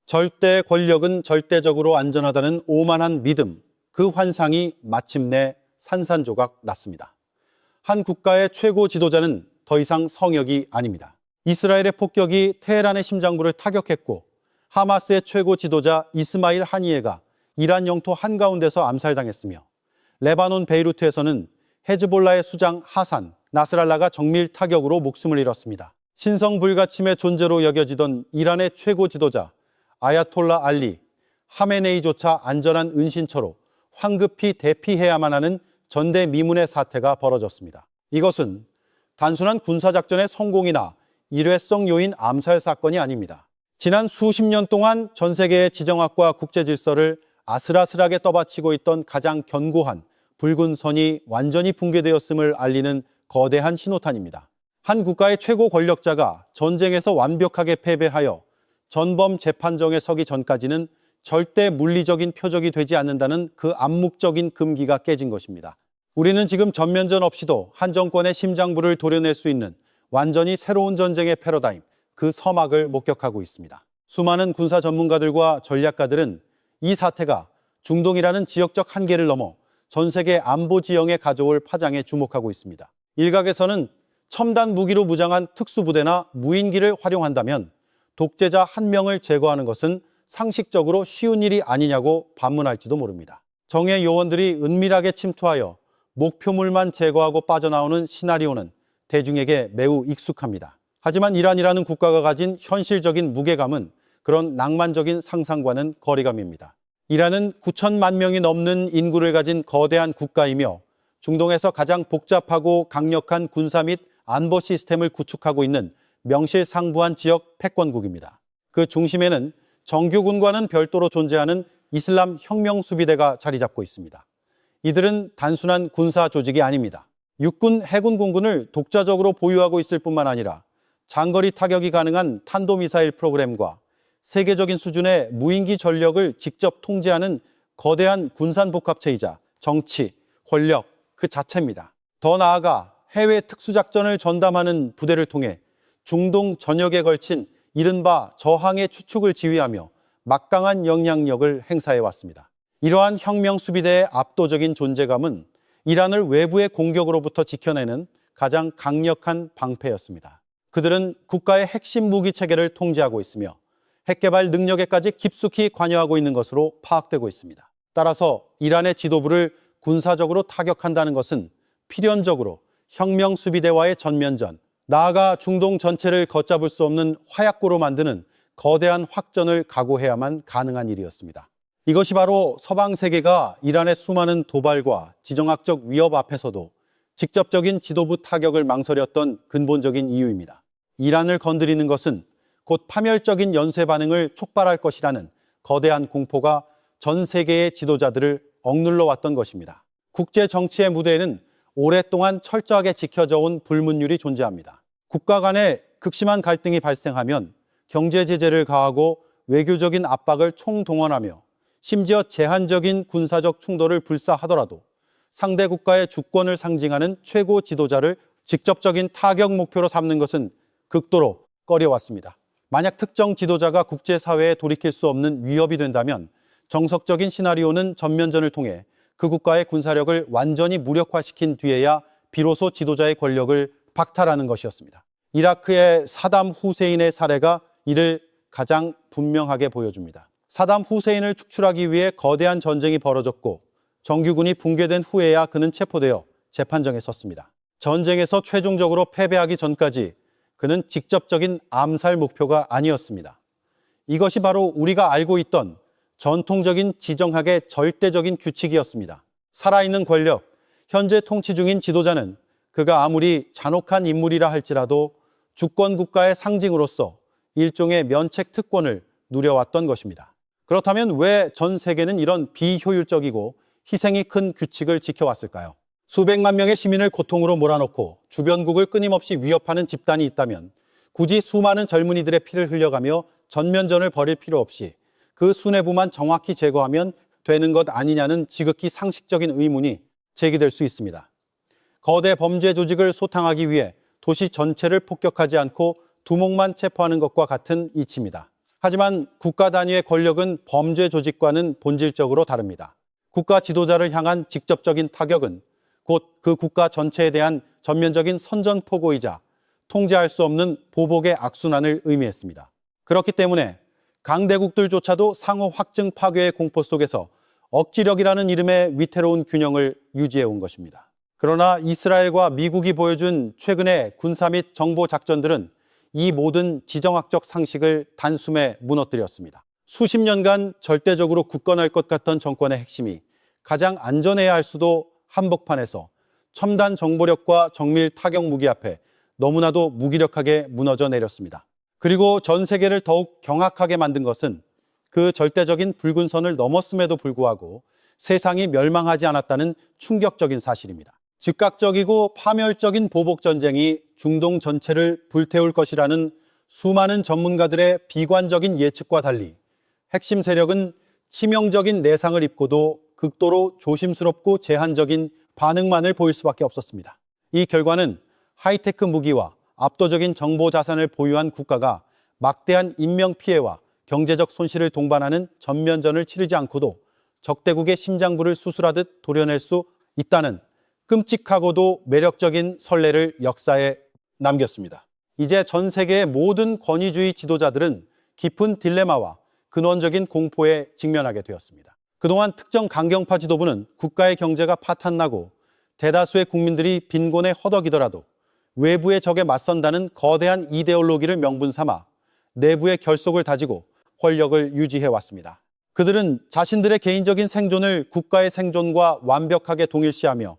절대 권력은 절대적으로 안전하다는 오만한 믿음, 그 환상이 마침내 산산조각 났습니다. 한 국가의 최고 지도자는 더 이상 성역이 아닙니다. 이스라엘의 폭격이 테헤란의 심장부를 타격했고 하마스의 최고 지도자 이스마일 하니예가 이란 영토 한가운데서 암살당했으며 레바논 베이루트에서는 헤즈볼라의 수장 하산 나스랄라가 정밀 타격으로 목숨을 잃었습니다. 신성불가침의 존재로 여겨지던 이란의 최고 지도자 아야톨라 알리 하메네이조차 안전한 은신처로 황급히 대피해야만 하는 전대미문의 사태가 벌어졌습니다. 이것은 단순한 군사작전의 성공이나 일회성 요인 암살 사건이 아닙니다. 지난 수십 년 동안 전 세계의 지정학과 국제질서를 아슬아슬하게 떠받치고 있던 가장 견고한 붉은 선이 완전히 붕괴되었음을 알리는 거대한 신호탄입니다. 한 국가의 최고 권력자가 전쟁에서 완벽하게 패배하여 전범 재판정에 서기 전까지는 절대 물리적인 표적이 되지 않는다는 그 암묵적인 금기가 깨진 것입니다. 우리는 지금 전면전 없이도 한 정권의 심장부를 도려낼 수 있는 완전히 새로운 전쟁의 패러다임, 그 서막을 목격하고 있습니다. 수많은 군사 전문가들과 전략가들은 이 사태가 중동이라는 지역적 한계를 넘어 전 세계 안보 지형에 가져올 파장에 주목하고 있습니다. 일각에서는 첨단 무기로 무장한 특수부대나 무인기를 활용한다면 독재자 한 명을 제거하는 것은 상식적으로 쉬운 일이 아니냐고 반문할지도 모릅니다. 정의 요원들이 은밀하게 침투하여 목표물만 제거하고 빠져나오는 시나리오는 대중에게 매우 익숙합니다. 하지만 이란이라는 국가가 가진 현실적인 무게감은 그런 낭만적인 상상과는 거리감입니다. 이란은 9천만 명이 넘는 인구를 가진 거대한 국가이며 중동에서 가장 복잡하고 강력한 군사 및 안보 시스템을 구축하고 있는 명실상부한 지역 패권국입니다. 그 중심에는 정규군과는 별도로 존재하는 이슬람 혁명수비대가 자리 잡고 있습니다. 이들은 단순한 군사 조직이 아닙니다. 육군, 해군 공군을 독자적으로 보유하고 있을 뿐만 아니라 장거리 타격이 가능한 탄도미사일 프로그램과 세계적인 수준의 무인기 전력을 직접 통제하는 거대한 군산복합체이자 정치, 권력 그 자체입니다. 더 나아가 해외 특수작전을 전담하는 부대를 통해 중동 전역에 걸친 이른바 저항의 추축을 지휘하며 막강한 영향력을 행사해왔습니다. 이러한 혁명수비대의 압도적인 존재감은 이란을 외부의 공격으로부터 지켜내는 가장 강력한 방패였습니다. 그들은 국가의 핵심 무기 체계를 통제하고 있으며 핵개발 능력에까지 깊숙이 관여하고 있는 것으로 파악되고 있습니다. 따라서 이란의 지도부를 군사적으로 타격한다는 것은 필연적으로 혁명수비대와의 전면전, 나아가 중동 전체를 걷잡을 수 없는 화약고로 만드는 거대한 확전을 각오해야만 가능한 일이었습니다. 이것이 바로 서방 세계가 이란의 수많은 도발과 지정학적 위협 앞에서도 직접적인 지도부 타격을 망설였던 근본적인 이유입니다. 이란을 건드리는 것은 곧 파멸적인 연쇄 반응을 촉발할 것이라는 거대한 공포가 전 세계의 지도자들을 억눌러 왔던 것입니다. 국제 정치의 무대에는 오랫동안 철저하게 지켜져 온 불문율이 존재합니다. 국가 간의 극심한 갈등이 발생하면 경제 제재를 가하고 외교적인 압박을 총동원하며 심지어 제한적인 군사적 충돌을 불사하더라도 상대 국가의 주권을 상징하는 최고 지도자를 직접적인 타격 목표로 삼는 것은 극도로 꺼려왔습니다. 만약 특정 지도자가 국제사회에 돌이킬 수 없는 위협이 된다면 정석적인 시나리오는 전면전을 통해 그 국가의 군사력을 완전히 무력화시킨 뒤에야 비로소 지도자의 권력을 박탈하는 것이었습니다. 이라크의 사담 후세인의 사례가 이를 가장 분명하게 보여줍니다. 사담 후세인을 축출하기 위해 거대한 전쟁이 벌어졌고 정규군이 붕괴된 후에야 그는 체포되어 재판정에 섰습니다. 전쟁에서 최종적으로 패배하기 전까지 그는 직접적인 암살 목표가 아니었습니다. 이것이 바로 우리가 알고 있던 전통적인 지정학의 절대적인 규칙이었습니다. 살아있는 권력, 현재 통치 중인 지도자는 그가 아무리 잔혹한 인물이라 할지라도 주권 국가의 상징으로서 일종의 면책 특권을 누려왔던 것입니다. 그렇다면 왜 전 세계는 이런 비효율적이고 희생이 큰 규칙을 지켜왔을까요? 수백만 명의 시민을 고통으로 몰아넣고 주변국을 끊임없이 위협하는 집단이 있다면 굳이 수많은 젊은이들의 피를 흘려가며 전면전을 벌일 필요 없이 그 수뇌부만 정확히 제거하면 되는 것 아니냐는 지극히 상식적인 의문이 제기될 수 있습니다. 거대 범죄 조직을 소탕하기 위해 도시 전체를 폭격하지 않고 두목만 체포하는 것과 같은 이치입니다. 하지만 국가 단위의 권력은 범죄 조직과는 본질적으로 다릅니다. 국가 지도자를 향한 직접적인 타격은 곧 그 국가 전체에 대한 전면적인 선전포고이자 통제할 수 없는 보복의 악순환을 의미했습니다. 그렇기 때문에 강대국들조차도 상호 확증 파괴의 공포 속에서 억지력이라는 이름의 위태로운 균형을 유지해온 것입니다. 그러나 이스라엘과 미국이 보여준 최근의 군사 및 정보 작전들은 이 모든 지정학적 상식을 단숨에 무너뜨렸습니다. 수십 년간 절대적으로 굳건할 것 같던 정권의 핵심이 가장 안전해야 할 수도 한복판에서 첨단 정보력과 정밀 타격 무기 앞에 너무나도 무기력하게 무너져 내렸습니다. 그리고 전 세계를 더욱 경악하게 만든 것은 그 절대적인 붉은 선을 넘었음에도 불구하고 세상이 멸망하지 않았다는 충격적인 사실입니다. 즉각적이고 파멸적인 보복 전쟁이 중동 전체를 불태울 것이라는 수많은 전문가들의 비관적인 예측과 달리 핵심 세력은 치명적인 내상을 입고도 극도로 조심스럽고 제한적인 반응만을 보일 수밖에 없었습니다. 이 결과는 하이테크 무기와 압도적인 정보 자산을 보유한 국가가 막대한 인명피해와 경제적 손실을 동반하는 전면전을 치르지 않고도 적대국의 심장부를 수술하듯 도려낼 수 있다는 끔찍하고도 매력적인 선례를 역사에 남겼습니다. 이제 전 세계의 모든 권위주의 지도자들은 깊은 딜레마와 근원적인 공포에 직면하게 되었습니다. 그동안 특정 강경파 지도부는 국가의 경제가 파탄나고 대다수의 국민들이 빈곤에 허덕이더라도 외부의 적에 맞선다는 거대한 이데올로기를 명분 삼아 내부의 결속을 다지고 권력을 유지해 왔습니다. 그들은 자신들의 개인적인 생존을 국가의 생존과 완벽하게 동일시하며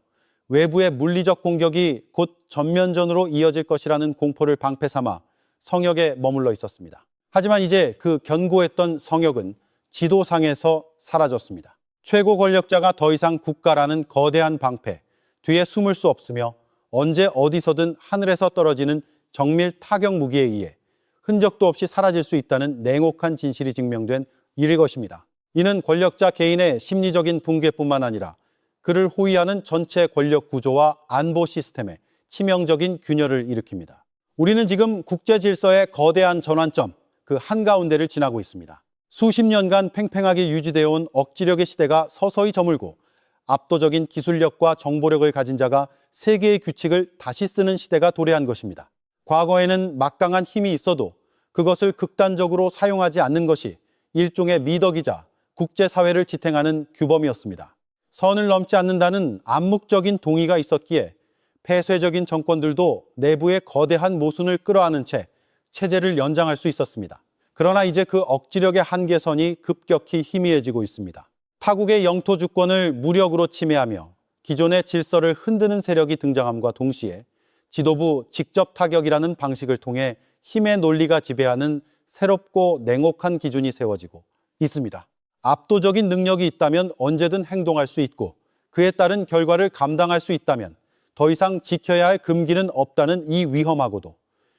외부의 물리적 공격이 곧 전면전으로 이어질 것이라는 공포를 방패 삼아 성역에 머물러 있었습니다. 하지만 이제 그 견고했던 성역은 지도상에서 사라졌습니다. 최고 권력자가 더 이상 국가라는 거대한 방패 뒤에 숨을 수 없으며 언제 어디서든 하늘에서 떨어지는 정밀 타격 무기에 의해 흔적도 없이 사라질 수 있다는 냉혹한 진실이 증명된 일일 것입니다. 이는 권력자 개인의 심리적인 붕괴뿐만 아니라 그를 호위하는 전체 권력 구조와 안보 시스템에 치명적인 균열을 일으킵니다. 우리는 지금 국제 질서의 거대한 전환점, 그 한가운데를 지나고 있습니다. 수십 년간 팽팽하게 유지되어 온 억지력의 시대가 서서히 저물고 압도적인 기술력과 정보력을 가진 자가 세계의 규칙을 다시 쓰는 시대가 도래한 것입니다. 과거에는 막강한 힘이 있어도 그것을 극단적으로 사용하지 않는 것이 일종의 미덕이자 국제사회를 지탱하는 규범이었습니다. 선을 넘지 않는다는 암묵적인 동의가 있었기에 폐쇄적인 정권들도 내부의 거대한 모순을 끌어안은 채 체제를 연장할 수 있었습니다. 그러나 이제 그 억지력의 한계선이 급격히 희미해지고 있습니다. 타국의 영토 주권을 무력으로 침해하며 기존의 질서를 흔드는 세력이 등장함과 동시에 지도부 직접 타격이라는 방식을 통해 힘의 논리가 지배하는 새롭고 냉혹한 기준이 세워지고 있습니다. 압도적인 능력이 있다면 언제든 행동할 수 있고 그에 따른 결과를 감당할 수 있다면 더 이상 지켜야 할 금기는 없다는 이 위험하고도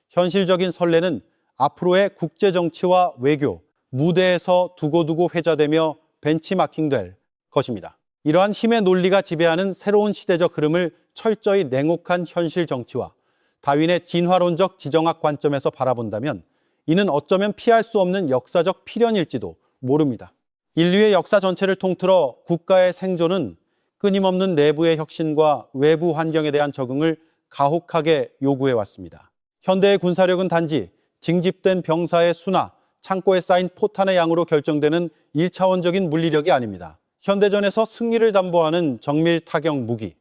현실적인 선례는 앞으로의 국제정치와 외교, 무대에서 두고두고 회자되며 벤치마킹될 것입니다. 이러한 힘의 논리가 지배하는 새로운 시대적 흐름을 철저히 냉혹한 현실 정치와 다윈의 진화론적 지정학 관점에서 바라본다면 이는 어쩌면 피할 수 없는 역사적 필연일지도 모릅니다. 인류의 역사 전체를 통틀어 국가의 생존은 끊임없는 내부의 혁신과 외부 환경에 대한 적응을 가혹하게 요구해 왔습니다. 현대의 군사력은 단지 징집된 병사의 수나 창고에 쌓인 포탄의 양으로 결정되는 1차원적인 물리력이 아닙니다. 현대전에서 승리를 담보하는 정밀 타격 무기,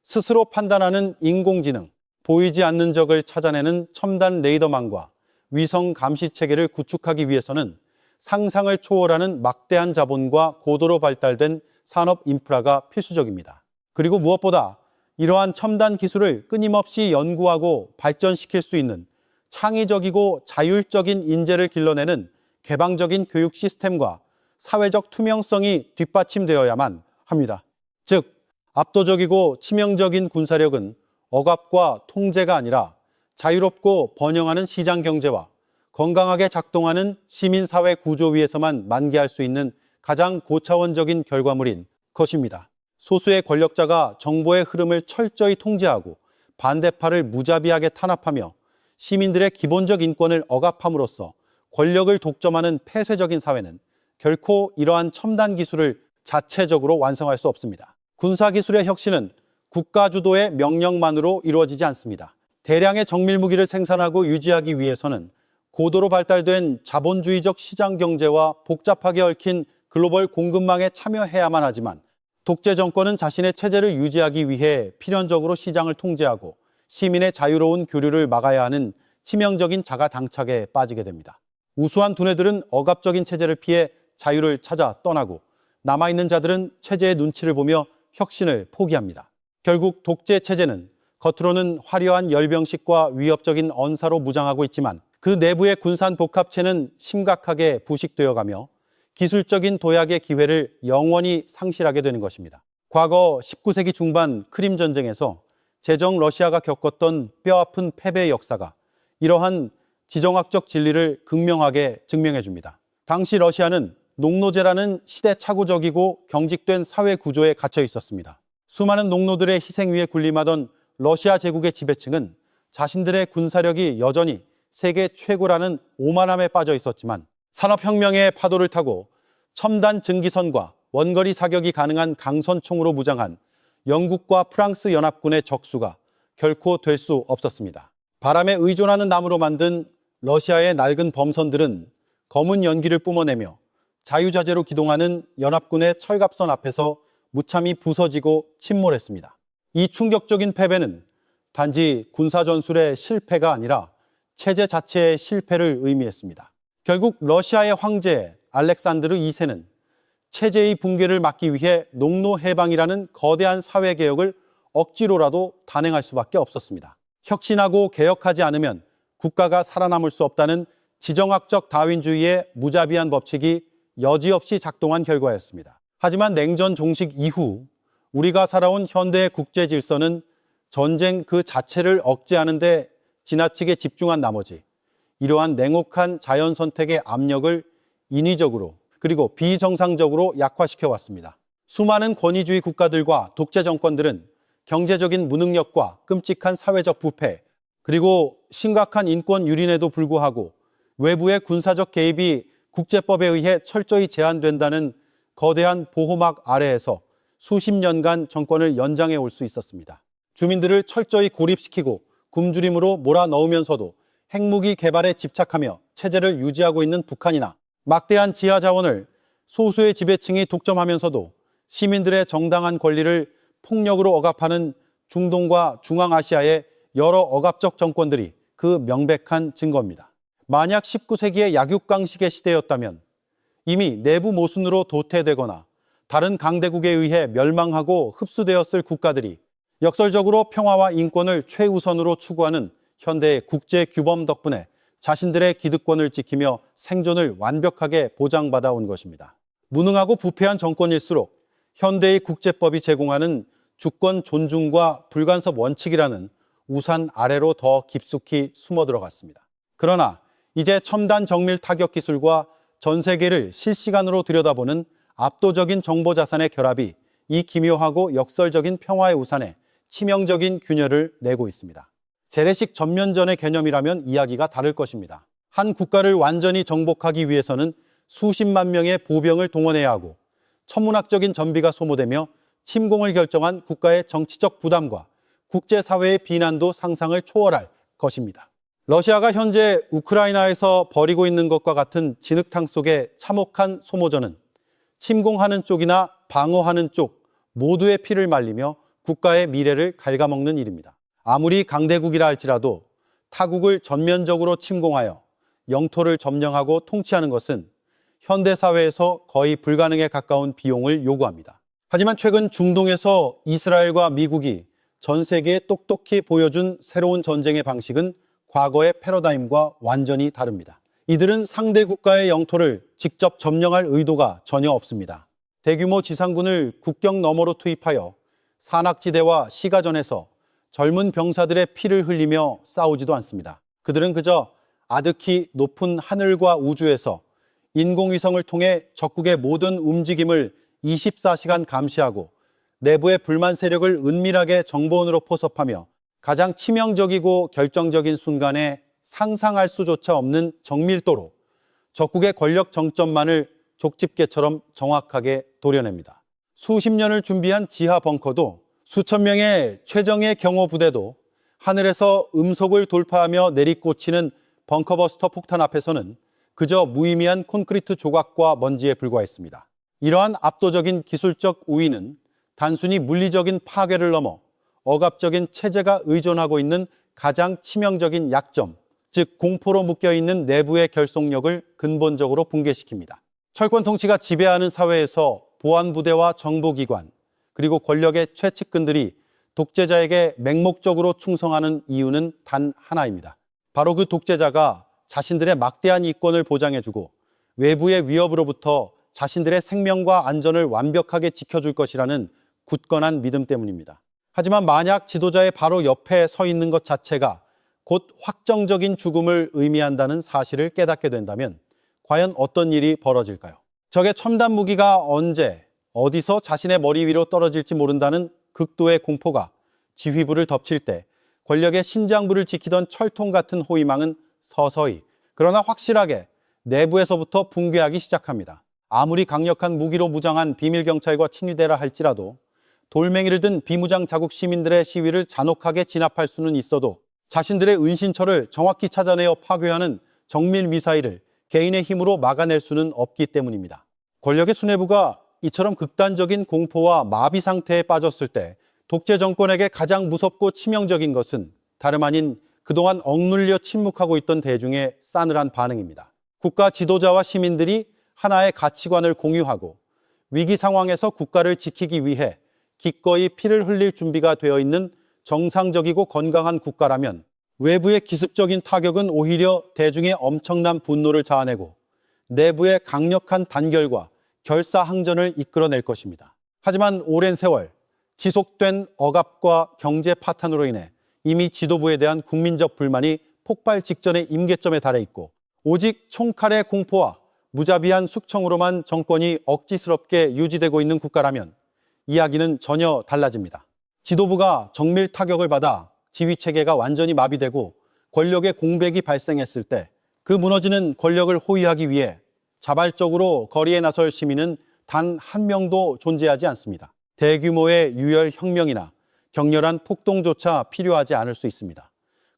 스스로 판단하는 인공지능, 보이지 않는 적을 찾아내는 첨단 레이더망과 위성 감시 체계를 구축하기 위해서는 상상을 초월하는 막대한 자본과 고도로 발달된 산업 인프라가 필수적입니다. 그리고 무엇보다 이러한 첨단 기술을 끊임없이 연구하고 발전시킬 수 있는 창의적이고 자율적인 인재를 길러내는 개방적인 교육 시스템과 사회적 투명성이 뒷받침되어야만 합니다. 즉, 압도적이고 치명적인 군사력은 억압과 통제가 아니라 자유롭고 번영하는 시장 경제와 건강하게 작동하는 시민사회 구조 위에서만 만개할 수 있는 가장 고차원적인 결과물인 것입니다. 소수의 권력자가 정보의 흐름을 철저히 통제하고 반대파를 무자비하게 탄압하며 시민들의 기본적 인권을 억압함으로써 권력을 독점하는 폐쇄적인 사회는 결코 이러한 첨단 기술을 자체적으로 완성할 수 없습니다. 군사기술의 혁신은 국가 주도의 명령만으로 이루어지지 않습니다. 대량의 정밀 무기를 생산하고 유지하기 위해서는 고도로 발달된 자본주의적 시장 경제와 복잡하게 얽힌 글로벌 공급망에 참여해야만 하지만 독재 정권은 자신의 체제를 유지하기 위해 필연적으로 시장을 통제하고 시민의 자유로운 교류를 막아야 하는 치명적인 자가 당착에 빠지게 됩니다. 우수한 두뇌들은 억압적인 체제를 피해 자유를 찾아 떠나고 남아있는 자들은 체제의 눈치를 보며 혁신을 포기합니다. 결국 독재 체제는 겉으로는 화려한 열병식과 위협적인 언사로 무장하고 있지만 그 내부의 군산 복합체는 심각하게 부식되어가며 기술적인 도약의 기회를 영원히 상실하게 되는 것입니다. 과거 19세기 중반 크림 전쟁에서 제정 러시아가 겪었던 뼈아픈 패배의 역사가 이러한 지정학적 진리를 극명하게 증명해 줍니다. 당시 러시아는 농노제라는 시대착오적이고 경직된 사회 구조에 갇혀 있었습니다. 수많은 농노들의 희생 위에 군림하던 러시아 제국의 지배층은 자신들의 군사력이 여전히 세계 최고라는 오만함에 빠져 있었지만 산업혁명의 파도를 타고 첨단 증기선과 원거리 사격이 가능한 강선총으로 무장한 영국과 프랑스 연합군의 적수가 결코 될 수 없었습니다. 바람에 의존하는 나무로 만든 러시아의 낡은 범선들은 검은 연기를 뿜어내며 자유자재로 기동하는 연합군의 철갑선 앞에서 무참히 부서지고 침몰했습니다. 이 충격적인 패배는 단지 군사전술의 실패가 아니라 체제 자체의 실패를 의미했습니다. 결국 러시아의 황제 알렉산드르 2세는 체제의 붕괴를 막기 위해 농노해방이라는 거대한 사회개혁을 억지로라도 단행할 수밖에 없었습니다. 혁신하고 개혁하지 않으면 국가가 살아남을 수 없다는 지정학적 다윈주의의 무자비한 법칙이 여지없이 작동한 결과였습니다. 하지만 냉전 종식 이후 우리가 살아온 현대의 국제 질서는 전쟁 그 자체를 억제하는 데 지나치게 집중한 나머지 이러한 냉혹한 자연 선택의 압력을 인위적으로 그리고 비정상적으로 약화시켜 왔습니다. 수많은 권위주의 국가들과 독재 정권들은 경제적인 무능력과 끔찍한 사회적 부패 그리고 심각한 인권 유린에도 불구하고 외부의 군사적 개입이 국제법에 의해 철저히 제한된다는 거대한 보호막 아래에서 수십 년간 정권을 연장해 올 수 있었습니다. 주민들을 철저히 고립시키고 굶주림으로 몰아넣으면서도 핵무기 개발에 집착하며 체제를 유지하고 있는 북한이나 막대한 지하 자원을 소수의 지배층이 독점하면서도 시민들의 정당한 권리를 폭력으로 억압하는 중동과 중앙아시아의 여러 억압적 정권들이 그 명백한 증거입니다. 만약 19세기의 약육강식의 시대였다면 이미 내부 모순으로 도태되거나 다른 강대국에 의해 멸망하고 흡수되었을 국가들이 역설적으로 평화와 인권을 최우선으로 추구하는 현대의 국제 규범 덕분에 자신들의 기득권을 지키며 생존을 완벽하게 보장받아 온 것입니다. 무능하고 부패한 정권일수록 현대의 국제법이 제공하는 주권 존중과 불간섭 원칙이라는 우산 아래로 더 깊숙이 숨어 들어갔습니다. 그러나 이제 첨단 정밀 타격 기술과 전 세계를 실시간으로 들여다보는 압도적인 정보 자산의 결합이 이 기묘하고 역설적인 평화의 우산에 치명적인 균열을 내고 있습니다. 재래식 전면전의 개념이라면 이야기가 다를 것입니다. 한 국가를 완전히 정복하기 위해서는 수십만 명의 보병을 동원해야 하고 천문학적인 전비가 소모되며 침공을 결정한 국가의 정치적 부담과 국제사회의 비난도 상상을 초월할 것입니다. 러시아가 현재 우크라이나에서 벌이고 있는 것과 같은 진흙탕 속의 참혹한 소모전은 침공하는 쪽이나 방어하는 쪽 모두의 피를 말리며 국가의 미래를 갉아먹는 일입니다. 아무리 강대국이라 할지라도 타국을 전면적으로 침공하여 영토를 점령하고 통치하는 것은 현대사회에서 거의 불가능에 가까운 비용을 요구합니다. 하지만 최근 중동에서 이스라엘과 미국이 전 세계에 똑똑히 보여준 새로운 전쟁의 방식은 과거의 패러다임과 완전히 다릅니다. 이들은 상대 국가의 영토를 직접 점령할 의도가 전혀 없습니다. 대규모 지상군을 국경 너머로 투입하여 산악지대와 시가전에서 젊은 병사들의 피를 흘리며 싸우지도 않습니다. 그들은 그저 아득히 높은 하늘과 우주에서 인공위성을 통해 적국의 모든 움직임을 24시간 감시하고 내부의 불만 세력을 은밀하게 정보원으로 포섭하며 가장 치명적이고 결정적인 순간에 상상할 수조차 없는 정밀도로 적국의 권력 정점만을 족집게처럼 정확하게 도려냅니다. 수십 년을 준비한 지하 벙커도 수천 명의 최정예 경호 부대도 하늘에서 음속을 돌파하며 내리꽂히는 벙커버스터 폭탄 앞에서는 그저 무의미한 콘크리트 조각과 먼지에 불과했습니다. 이러한 압도적인 기술적 우위는 단순히 물리적인 파괴를 넘어 억압적인 체제가 의존하고 있는 가장 치명적인 약점, 즉 공포로 묶여있는 내부의 결속력을 근본적으로 붕괴시킵니다. 철권 통치가 지배하는 사회에서 보안부대와 정보기관, 그리고 권력의 최측근들이 독재자에게 맹목적으로 충성하는 이유는 단 하나입니다. 바로 그 독재자가 자신들의 막대한 이권을 보장해주고 외부의 위협으로부터 자신들의 생명과 안전을 완벽하게 지켜줄 것이라는 굳건한 믿음 때문입니다. 하지만 만약 지도자의 바로 옆에 서 있는 것 자체가 곧 확정적인 죽음을 의미한다는 사실을 깨닫게 된다면 과연 어떤 일이 벌어질까요? 적의 첨단 무기가 언제, 어디서 자신의 머리 위로 떨어질지 모른다는 극도의 공포가 지휘부를 덮칠 때 권력의 심장부를 지키던 철통 같은 호위망은 서서히, 그러나 확실하게 내부에서부터 붕괴하기 시작합니다. 아무리 강력한 무기로 무장한 비밀경찰과 친위대라 할지라도 돌멩이를 든 비무장 자국 시민들의 시위를 잔혹하게 진압할 수는 있어도 자신들의 은신처를 정확히 찾아내어 파괴하는 정밀 미사일을 개인의 힘으로 막아낼 수는 없기 때문입니다. 권력의 수뇌부가 이처럼 극단적인 공포와 마비 상태에 빠졌을 때 독재 정권에게 가장 무섭고 치명적인 것은 다름 아닌 그동안 억눌려 침묵하고 있던 대중의 싸늘한 반응입니다. 국가 지도자와 시민들이 하나의 가치관을 공유하고 위기 상황에서 국가를 지키기 위해 기꺼이 피를 흘릴 준비가 되어 있는 정상적이고 건강한 국가라면 외부의 기습적인 타격은 오히려 대중의 엄청난 분노를 자아내고 내부의 강력한 단결과 결사항전을 이끌어낼 것입니다. 하지만 오랜 세월 지속된 억압과 경제 파탄으로 인해 이미 지도부에 대한 국민적 불만이 폭발 직전의 임계점에 달해 있고 오직 총칼의 공포와 무자비한 숙청으로만 정권이 억지스럽게 유지되고 있는 국가라면 이야기는 전혀 달라집니다. 지도부가 정밀 타격을 받아 지휘체계가 완전히 마비되고 권력의 공백이 발생했을 때 그 무너지는 권력을 호위하기 위해 자발적으로 거리에 나설 시민은 단 한 명도 존재하지 않습니다. 대규모의 유혈 혁명이나 격렬한 폭동조차 필요하지 않을 수 있습니다.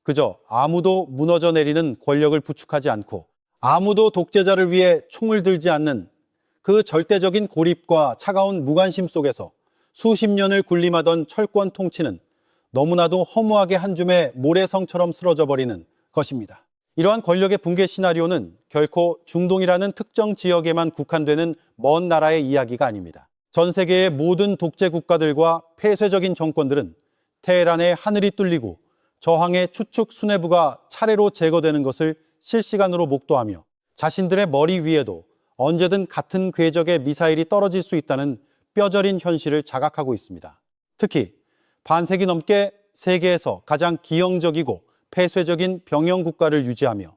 그저 아무도 무너져 내리는 권력을 부축하지 않고 아무도 독재자를 위해 총을 들지 않는 그 절대적인 고립과 차가운 무관심 속에서 수십 년을 군림하던 철권 통치는 너무나도 허무하게 한 줌의 모래성처럼 쓰러져 버리는 것입니다. 이러한 권력의 붕괴 시나리오는 결코 중동이라는 특정 지역에만 국한되는 먼 나라의 이야기가 아닙니다. 전 세계의 모든 독재 국가들과 폐쇄적인 정권들은 테헤란의 하늘이 뚫리고 저항의 추측 수뇌부가 차례로 제거되는 것을 실시간으로 목도하며 자신들의 머리 위에도 언제든 같은 궤적의 미사일이 떨어질 수 있다는 뼈저린 현실을 자각하고 있습니다. 특히 반세기 넘게 세계에서 가장 기형적이고 폐쇄적인 병영 국가를 유지하며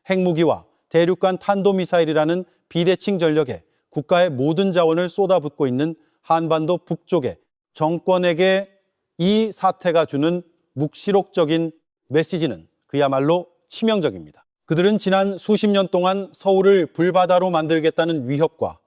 핵무기와 대륙간 탄도미사일이라는 비대칭 전력에 국가의 모든 자원을 쏟아붓고 있는 한반도 북쪽의 정권에게 이 사태가 주는 묵시록적인 메시지는 그야말로 치명적입니다. 그들은 지난 수십 년 동안 서울을 불바다로 만들겠다는 위협과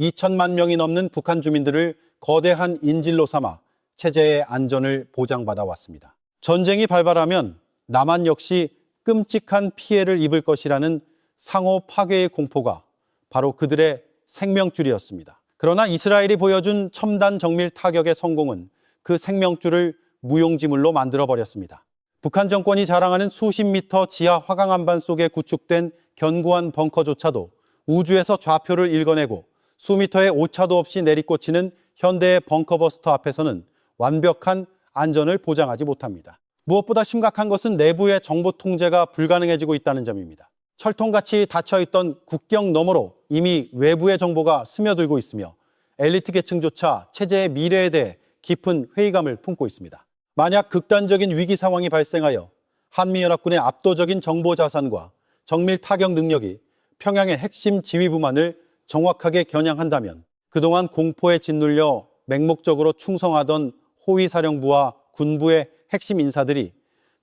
2천만 명이 넘는 북한 주민들을 거대한 인질로 삼아 체제의 안전을 보장받아 왔습니다. 전쟁이 발발하면 남한 역시 끔찍한 피해를 입을 것이라는 상호 파괴의 공포가 바로 그들의 생명줄이었습니다. 그러나 이스라엘이 보여준 첨단 정밀 타격의 성공은 그 생명줄을 무용지물로 만들어버렸습니다. 북한 정권이 자랑하는 수십 미터 지하 화강 안반 속에 구축된 견고한 벙커조차도 우주에서 좌표를 읽어내고 수미터의 오차도 없이 내리꽂히는 현대의 벙커버스터 앞에서는 완벽한 안전을 보장하지 못합니다. 무엇보다 심각한 것은 내부의 정보 통제가 불가능해지고 있다는 점입니다. 철통같이 닫혀있던 국경 너머로 이미 외부의 정보가 스며들고 있으며 엘리트 계층조차 체제의 미래에 대해 깊은 회의감을 품고 있습니다. 만약 극단적인 위기 상황이 발생하여 한미연합군의 압도적인 정보 자산과 정밀 타격 능력이 평양의 핵심 지휘부만을 정확하게 겨냥한다면 그동안 공포에 짓눌려 맹목적으로 충성하던 호위사령부와 군부의 핵심 인사들이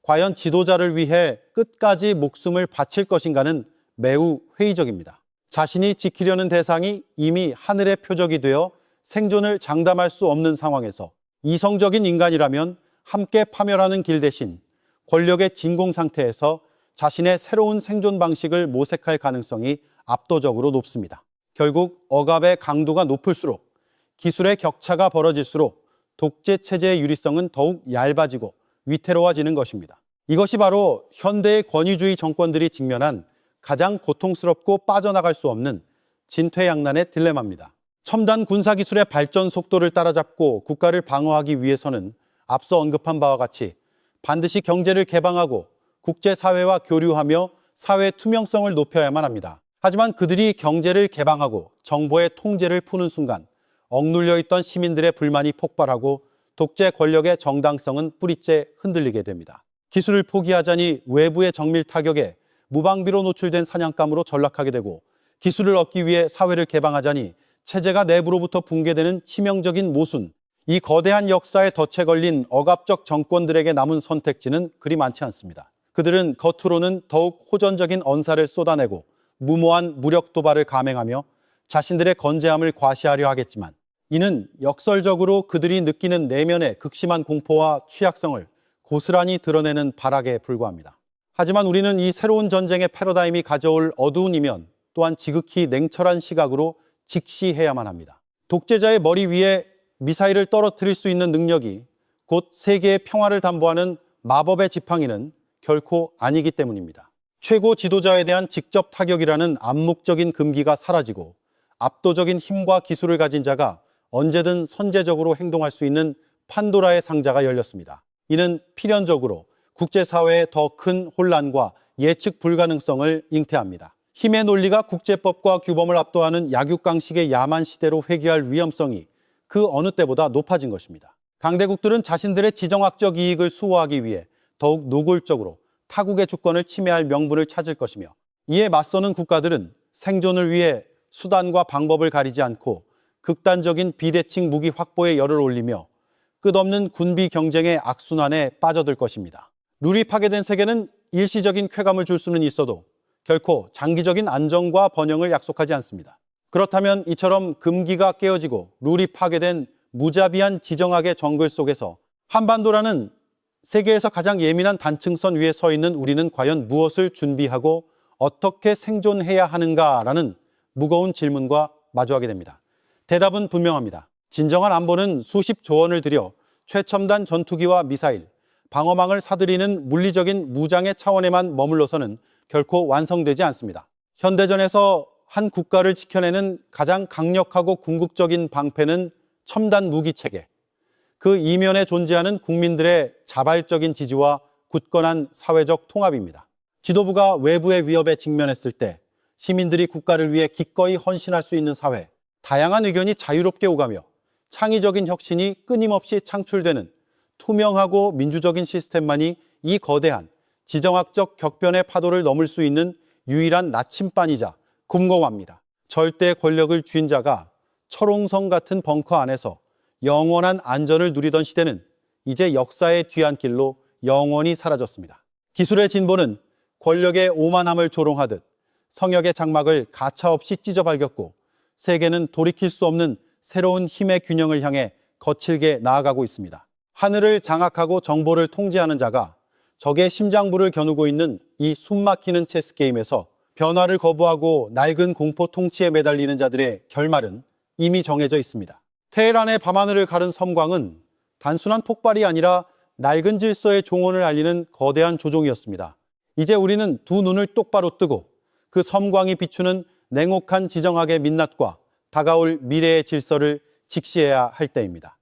과연 지도자를 위해 끝까지 목숨을 바칠 것인가는 매우 회의적입니다. 자신이 지키려는 대상이 이미 하늘의 표적이 되어 생존을 장담할 수 없는 상황에서 이성적인 인간이라면 함께 파멸하는 길 대신 권력의 진공 상태에서 자신의 새로운 생존 방식을 모색할 가능성이 압도적으로 높습니다. 결국 억압의 강도가 높을수록 기술의 격차가 벌어질수록 독재 체제의 유리성은 더욱 얇아지고 위태로워지는 것입니다. 이것이 바로 현대의 권위주의 정권들이 직면한 가장 고통스럽고 빠져나갈 수 없는 진퇴양난의 딜레마입니다. 첨단 군사기술의 발전 속도를 따라잡고 국가를 방어하기 위해서는 앞서 언급한 바와 같이 반드시 경제를 개방하고 국제사회와 교류하며 사회 투명성을 높여야만 합니다. 하지만 그들이 경제를 개방하고 정보의 통제를 푸는 순간 억눌려 있던 시민들의 불만이 폭발하고 독재 권력의 정당성은 뿌리째 흔들리게 됩니다. 기술을 포기하자니 외부의 정밀 타격에 무방비로 노출된 사냥감으로 전락하게 되고 기술을 얻기 위해 사회를 개방하자니 체제가 내부로부터 붕괴되는 치명적인 모순, 이 거대한 역사에 덫에 걸린 억압적 정권들에게 남은 선택지는 그리 많지 않습니다. 그들은 겉으로는 더욱 호전적인 언사를 쏟아내고 무모한 무력 도발을 감행하며 자신들의 건재함을 과시하려 하겠지만 이는 역설적으로 그들이 느끼는 내면의 극심한 공포와 취약성을 고스란히 드러내는 발악에 불과합니다. 하지만 우리는 이 새로운 전쟁의 패러다임이 가져올 어두운 이면 또한 지극히 냉철한 시각으로 직시해야만 합니다. 독재자의 머리 위에 미사일을 떨어뜨릴 수 있는 능력이 곧 세계의 평화를 담보하는 마법의 지팡이는 결코 아니기 때문입니다. 최고 지도자에 대한 직접 타격이라는 암묵적인 금기가 사라지고 압도적인 힘과 기술을 가진 자가 언제든 선제적으로 행동할 수 있는 판도라의 상자가 열렸습니다. 이는 필연적으로 국제사회의 더 큰 혼란과 예측 불가능성을 잉태합니다. 힘의 논리가 국제법과 규범을 압도하는 약육강식의 야만 시대로 회귀할 위험성이 그 어느 때보다 높아진 것입니다. 강대국들은 자신들의 지정학적 이익을 수호하기 위해 더욱 노골적으로 타국의 주권을 침해할 명분을 찾을 것이며 이에 맞서는 국가들은 생존을 위해 수단과 방법을 가리지 않고 극단적인 비대칭 무기 확보에 열을 올리며 끝없는 군비 경쟁의 악순환에 빠져들 것입니다. 룰이 파괴된 세계는 일시적인 쾌감을 줄 수는 있어도 결코 장기적인 안정과 번영을 약속하지 않습니다. 그렇다면 이처럼 금기가 깨어지고 룰이 파괴된 무자비한 지정학의 정글 속에서 한반도라는 세계에서 가장 예민한 단층선 위에 서 있는 우리는 과연 무엇을 준비하고 어떻게 생존해야 하는가라는 무거운 질문과 마주하게 됩니다. 대답은 분명합니다. 진정한 안보는 수십조 원을 들여 최첨단 전투기와 미사일, 방어망을 사들이는 물리적인 무장의 차원에만 머물러서는 결코 완성되지 않습니다. 현대전에서 한 국가를 지켜내는 가장 강력하고 궁극적인 방패는 첨단 무기체계, 그 이면에 존재하는 국민들의 자발적인 지지와 굳건한 사회적 통합입니다. 지도부가 외부의 위협에 직면했을 때 시민들이 국가를 위해 기꺼이 헌신할 수 있는 사회, 다양한 의견이 자유롭게 오가며 창의적인 혁신이 끊임없이 창출되는 투명하고 민주적인 시스템만이 이 거대한 지정학적 격변의 파도를 넘을 수 있는 유일한 나침반이자 금고와입니다. 절대 권력을 쥔 자가 철옹성 같은 벙커 안에서 영원한 안전을 누리던 시대는 이제 역사의 뒤안길로 영원히 사라졌습니다. 기술의 진보는 권력의 오만함을 조롱하듯 성역의 장막을 가차없이 찢어발겼고 세계는 돌이킬 수 없는 새로운 힘의 균형을 향해 거칠게 나아가고 있습니다. 하늘을 장악하고 정보를 통제하는 자가 적의 심장부를 겨누고 있는 이 숨막히는 체스 게임에서 변화를 거부하고 낡은 공포 통치에 매달리는 자들의 결말은 이미 정해져 있습니다. 테헤란의 밤하늘을 가른 섬광은 단순한 폭발이 아니라 낡은 질서의 종언을 알리는 거대한 조종이었습니다. 이제 우리는 두 눈을 똑바로 뜨고 그 섬광이 비추는 냉혹한 지정학의 민낯과 다가올 미래의 질서를 직시해야 할 때입니다.